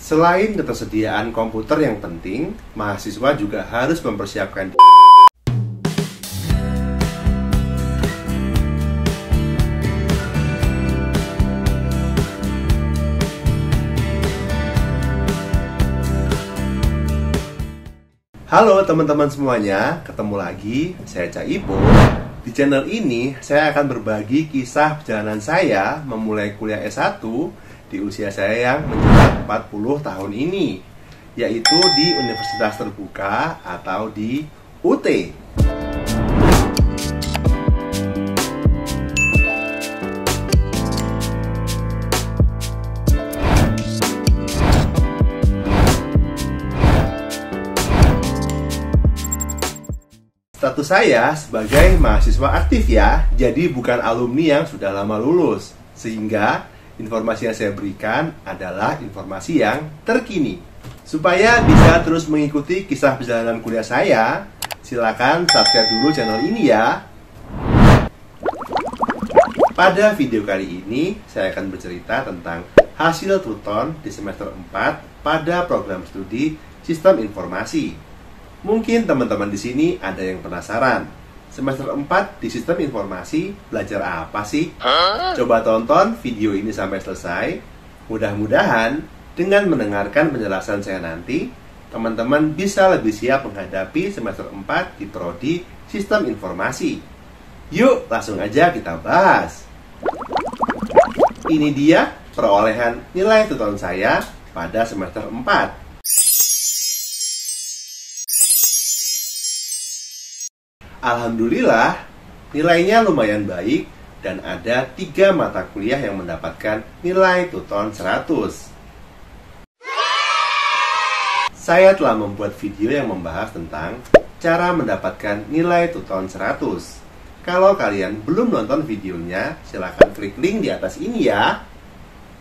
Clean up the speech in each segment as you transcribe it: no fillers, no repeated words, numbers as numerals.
Selain ketersediaan komputer yang penting, mahasiswa juga harus mempersiapkan Halo teman-teman semuanya, ketemu lagi, saya Cak Ipo. Di channel ini, saya akan berbagi kisah perjalanan saya memulai kuliah S1 di usia saya yang menjelang 40 tahun ini, yaitu di Universitas Terbuka atau di UT. Status saya sebagai mahasiswa aktif ya, jadi bukan alumni yang sudah lama lulus. Sehingga informasi yang saya berikan adalah informasi yang terkini. Supaya bisa terus mengikuti kisah perjalanan kuliah saya, silakan subscribe dulu channel ini ya. Pada video kali ini, saya akan bercerita tentang hasil Truton di semester 4 pada program studi Sistem Informasi. Mungkin teman-teman di sini ada yang penasaran, semester 4 di Sistem Informasi belajar apa sih? Coba tonton video ini sampai selesai. Mudah-mudahan dengan mendengarkan penjelasan saya nanti, teman-teman bisa lebih siap menghadapi semester 4 di Prodi Sistem Informasi. Yuk, langsung aja kita bahas. Ini dia perolehan nilai Truton saya pada semester 4. Alhamdulillah, nilainya lumayan baik dan ada 3 mata kuliah yang mendapatkan nilai Truton 100. Saya telah membuat video yang membahas tentang cara mendapatkan nilai Truton 100. Kalau kalian belum nonton videonya, silahkan klik link di atas ini ya.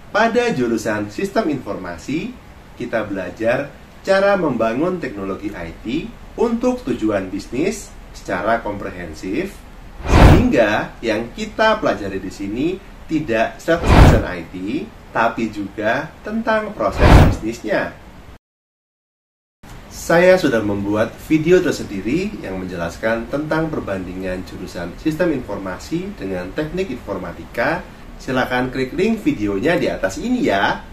Pada jurusan Sistem Informasi, kita belajar cara membangun teknologi IT untuk tujuan bisnis secara komprehensif, sehingga yang kita pelajari di sini tidak 100% IT, tapi juga tentang proses bisnisnya. Saya sudah membuat video tersendiri yang menjelaskan tentang perbandingan jurusan Sistem Informasi dengan Teknik Informatika. Silakan klik link videonya di atas ini ya.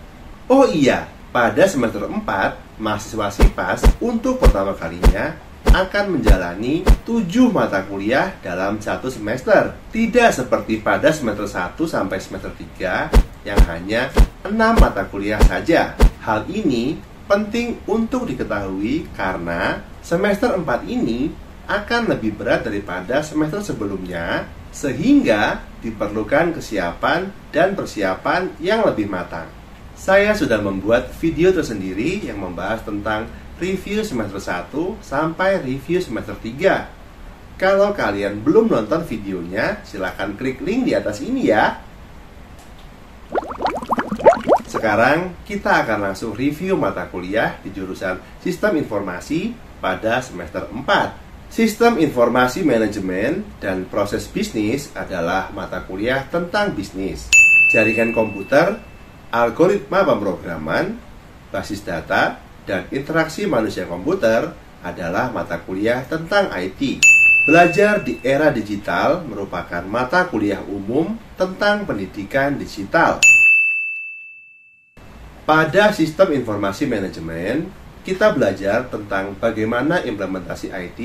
Oh iya, pada semester 4, mahasiswa SIPAS untuk pertama kalinya akan menjalani 7 mata kuliah dalam 1 semester. Tidak seperti pada semester 1 sampai semester 3 yang hanya 6 mata kuliah saja. Hal ini penting untuk diketahui karena semester 4 ini akan lebih berat daripada semester sebelumnya, sehingga diperlukan kesiapan dan persiapan yang lebih matang. Saya sudah membuat video tersendiri yang membahas tentang review semester 1 sampai review semester 3. Kalau kalian belum nonton videonya, silahkan klik link di atas ini ya. Sekarang kita akan langsung review mata kuliah di jurusan Sistem Informasi pada semester 4. Sistem Informasi Manajemen dan Proses Bisnis adalah mata kuliah tentang bisnis, jaringan komputer, algoritma pemrograman, basis data, dan interaksi manusia komputer adalah mata kuliah tentang IT. Belajar di era digital merupakan mata kuliah umum tentang pendidikan digital. Pada Sistem Informasi Manajemen, kita belajar tentang bagaimana implementasi IT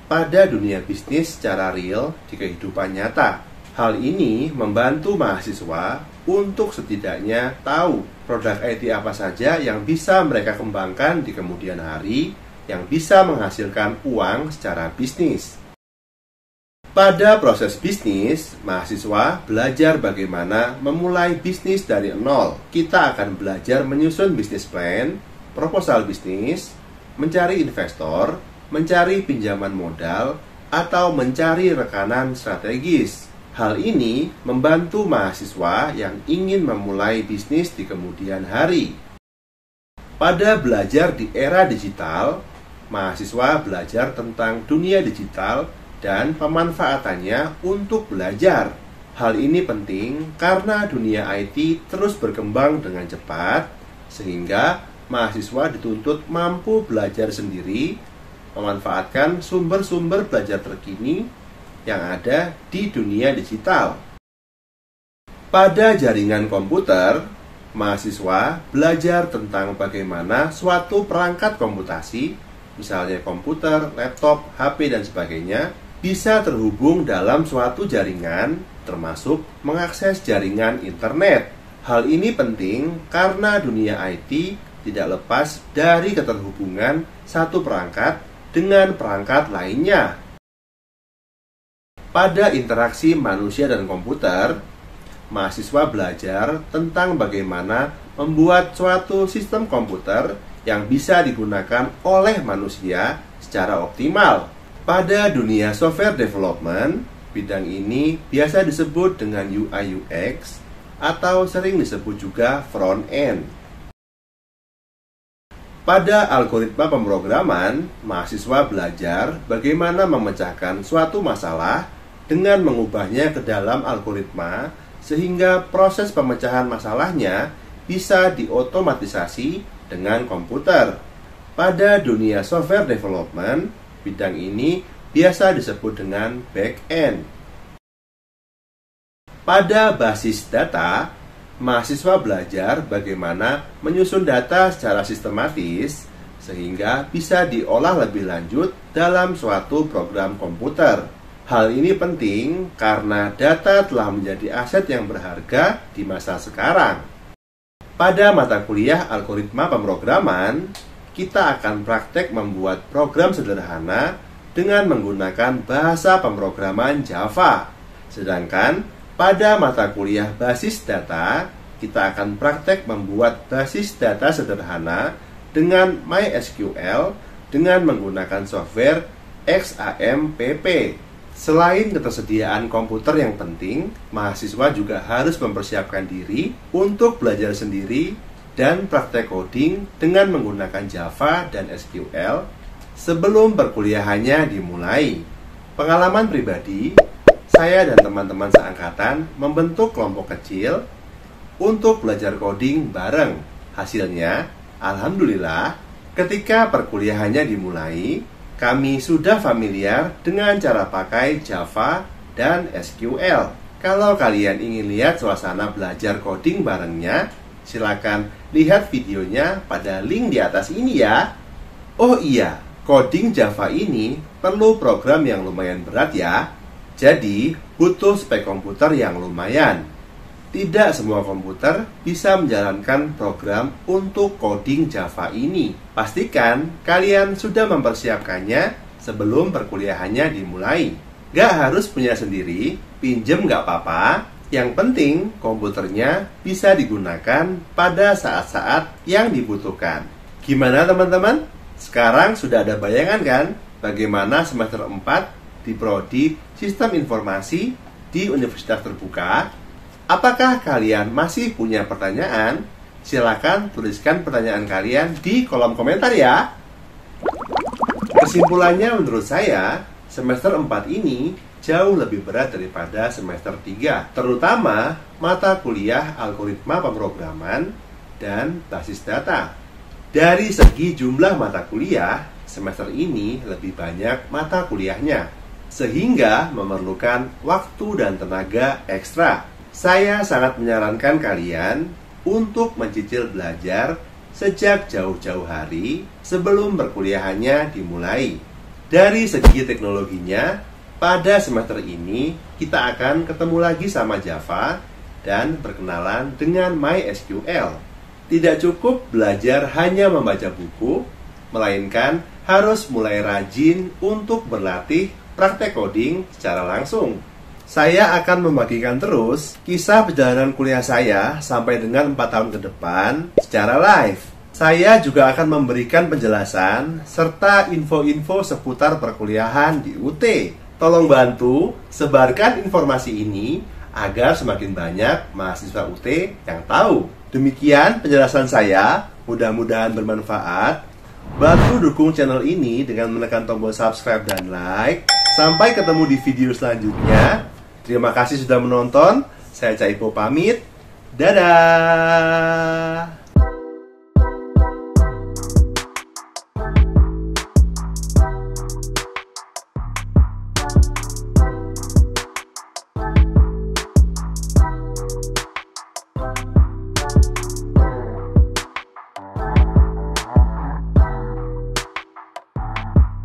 pada dunia bisnis secara real di kehidupan nyata. Hal ini membantu mahasiswa untuk setidaknya tahu produk IT apa saja yang bisa mereka kembangkan di kemudian hari, yang bisa menghasilkan uang secara bisnis. Pada proses bisnis, mahasiswa belajar bagaimana memulai bisnis dari nol. Kita akan belajar menyusun bisnis plan, proposal bisnis, mencari investor, mencari pinjaman modal, atau mencari rekanan strategis. Hal ini membantu mahasiswa yang ingin memulai bisnis di kemudian hari. Pada belajar di era digital, mahasiswa belajar tentang dunia digital dan pemanfaatannya untuk belajar. Hal ini penting karena dunia IT terus berkembang dengan cepat, sehingga mahasiswa dituntut mampu belajar sendiri, memanfaatkan sumber-sumber belajar terkini yang ada di dunia digital. Pada jaringan komputer, mahasiswa belajar tentang bagaimana suatu perangkat komputasi, misalnya komputer, laptop, HP, dan sebagainya, bisa terhubung dalam suatu jaringan, termasuk mengakses jaringan internet. Hal ini penting karena dunia IT tidak lepas dari keterhubungan satu perangkat dengan perangkat lainnya. Pada interaksi manusia dan komputer, mahasiswa belajar tentang bagaimana membuat suatu sistem komputer yang bisa digunakan oleh manusia secara optimal. Pada dunia software development, bidang ini biasa disebut dengan UI/UX atau sering disebut juga front end. Pada algoritma pemrograman, mahasiswa belajar bagaimana memecahkan suatu masalah dengan mengubahnya ke dalam algoritma sehingga proses pemecahan masalahnya bisa diotomatisasi dengan komputer. Pada dunia software development, bidang ini biasa disebut dengan back-end. Pada basis data, mahasiswa belajar bagaimana menyusun data secara sistematis sehingga bisa diolah lebih lanjut dalam suatu program komputer. Hal ini penting karena data telah menjadi aset yang berharga di masa sekarang. Pada mata kuliah algoritma pemrograman, kita akan praktek membuat program sederhana dengan menggunakan bahasa pemrograman Java. Sedangkan pada mata kuliah basis data, kita akan praktek membuat basis data sederhana dengan MySQL dengan menggunakan software XAMPP. Selain ketersediaan komputer yang penting, mahasiswa juga harus mempersiapkan diri untuk belajar sendiri dan praktek coding dengan menggunakan Java dan SQL sebelum perkuliahannya dimulai. Pengalaman pribadi, saya dan teman-teman seangkatan membentuk kelompok kecil untuk belajar coding bareng. Hasilnya, alhamdulillah, ketika perkuliahannya dimulai, kami sudah familiar dengan cara pakai Java dan SQL. Kalau kalian ingin lihat suasana belajar coding barengnya, silakan lihat videonya pada link di atas ini ya. Oh iya, coding Java ini perlu program yang lumayan berat ya. Jadi, butuh spek komputer yang lumayan. Tidak semua komputer bisa menjalankan program untuk coding Java ini. Pastikan kalian sudah mempersiapkannya sebelum perkuliahannya dimulai. Gak harus punya sendiri, pinjem gak apa-apa. Yang penting komputernya bisa digunakan pada saat-saat yang dibutuhkan. Gimana teman-teman? Sekarang sudah ada bayangan kan bagaimana semester 4 di Prodi Sistem Informasi di Universitas Terbuka? Apakah kalian masih punya pertanyaan? Silakan tuliskan pertanyaan kalian di kolom komentar ya. Kesimpulannya menurut saya, semester 4 ini jauh lebih berat daripada semester 3, terutama mata kuliah algoritma pemrograman dan basis data. Dari segi jumlah mata kuliah, semester ini lebih banyak mata kuliahnya, sehingga memerlukan waktu dan tenaga ekstra. Saya sangat menyarankan kalian untuk mencicil belajar sejak jauh-jauh hari sebelum perkuliahannya dimulai. Dari segi teknologinya, pada semester ini kita akan ketemu lagi sama Java dan berkenalan dengan MySQL. Tidak cukup belajar hanya membaca buku, melainkan harus mulai rajin untuk berlatih praktek coding secara langsung. Saya akan membagikan terus kisah perjalanan kuliah saya sampai dengan 4 tahun ke depan secara live. Saya juga akan memberikan penjelasan serta info-info seputar perkuliahan di UT. Tolong bantu sebarkan informasi ini agar semakin banyak mahasiswa UT yang tahu. Demikian penjelasan saya, mudah-mudahan bermanfaat. Bantu dukung channel ini dengan menekan tombol subscribe dan like. Sampai ketemu di video selanjutnya. Terima kasih sudah menonton. Saya Caipo pamit. Dadah.